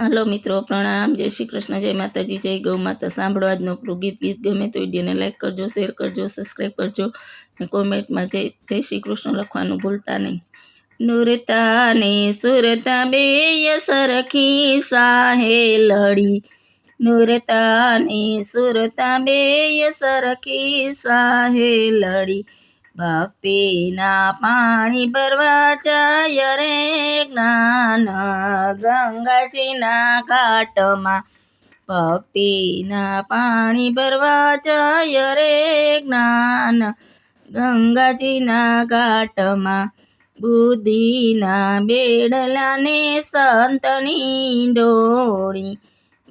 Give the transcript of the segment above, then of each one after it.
Hello મિત્રો, પ્રણામ, જય શ્રી કૃષ્ણ, જય માતાજી, જય ગૌ માતા. સાંભળો આજનું આપણું ગીત ગમે તો વિડીયોને લાઈક કરજો, શેર કરજો, સબસ્ક્રાઈબ કરજો અને કોમેન્ટમાં જય શ્રી કૃષ્ણ લખવાનું ભૂલતા નહીં. નુરતા ને સુરતા બેય સરખી સાહે લડી, નુરતા ને સુરતા બેય સરખી સાહે લડી, ભક્તિના પાણી ભરવા જાય રે જ્ઞાન ગંગાજીના ઘાટમાં, ભક્તિના પાણી ભરવા જાય રે જ્ઞાન ગંગાજીના ઘાટમાં, બુદ્ધિના બેડલાને સંતની ડોળી,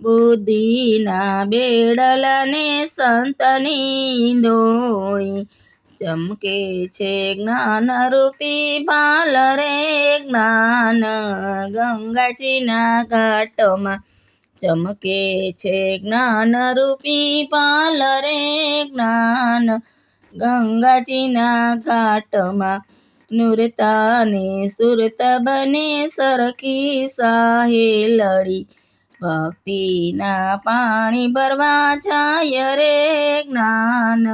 બુદ્ધિના બેડલાને સંતની ડોળી, ચમકે છે જ્ઞાનરૂપી ભાલ રે જ્ઞાન ગંગાજીના ઘાટમાં, ચમકે છે જ્ઞાનરૂપી ભાલ રે જ્ઞાન ગંગાજીના ઘાટમાં, નુરતા ને સુરતા બને સરખી સાહે લડી, ભક્તિના પાણી ભરવા જાય રે જ્ઞાન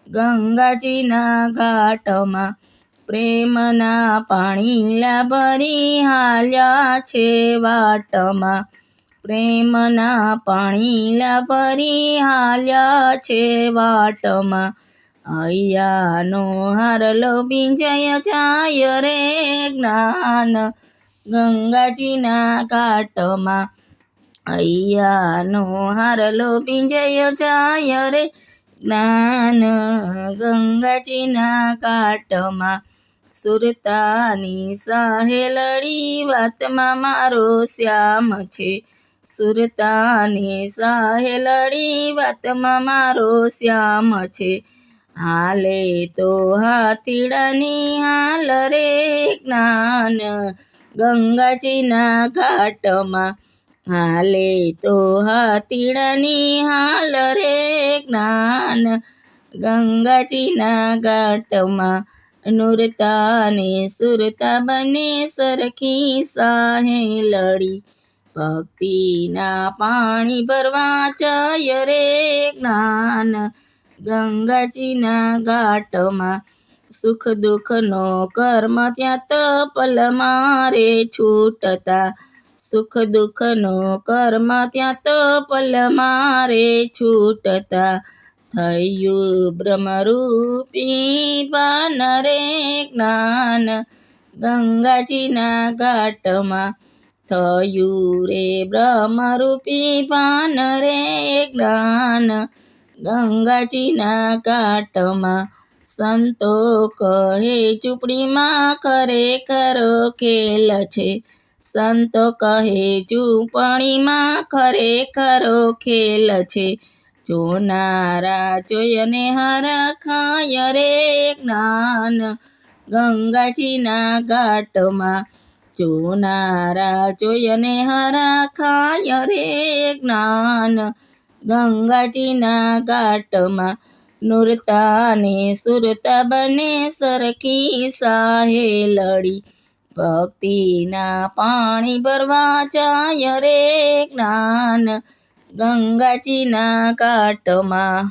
ગંગાજીના ઘાટમાં, પ્રેમના પાણીલા ભરી હાલ્યા છે વાટમાં, પ્રેમના પાણીલા ભરી હાલ્યા છે વાટમાં, હૈયાનો હારલો ભીંજાય જાય રે જ્ઞાન ગંગાજીના ઘાટમાં, હૈયાનો હારલો ભીંજાય જાય રે જ્ઞાન ગંગાજીના ઘાટમાં, સુરતાની સાહે લડી વાતમાં મારો શ્યામ છે, સુરતાની સાહે લડી વાતમાં મારો શ્યામ છે, હાલે તો હાથીડાની હાલ રે જ્ઞાન ગંગાજીના ઘાટમાં, હાલે તો હાથીડાની હાલ રે જ્ઞાન ગંગાજીના ઘાટમાં, નુરતા ને સુરતા બને સરખી સાહે લડી, ભક્તિના પાણી ભરવા જાય રે જ્ઞાન ગંગાજીના ઘાટમાં, સુખ દુઃખનો કર્મ ત્યાં તપલ મારે છૂટતા, સુખ દુઃખનો કર્મ ત્યાં તપલ મારે છૂટતા, થયું બ્રહ્મરૂપી ભાન રે જ્ઞાન ગંગાજીના ઘાટમાં, થયું રે બ્રહ્મરૂપી ભાન રે જ્ઞાન ગંગાજીના ઘાટમાં, સંતો કહે ઝૂંપડીમાં ખરેખરો ખેલ છે, સંતો કહે ઝૂંપડીમાં ખરેખરો ખેલ છે, જોનારા જોઈને હરખાય રે જ્ઞાન ગંગાજીના ઘાટમાં, જોનારા જોઈને હરખાય રે જ્ઞાન ગંગાજીના ઘાટમાં, નુરતા ને સુરતા બને સરખી સાહે લડી, ભક્તિના પાણી ભરવા જાય રે જ્ઞાન ગંગાજીના ઘાટમાં.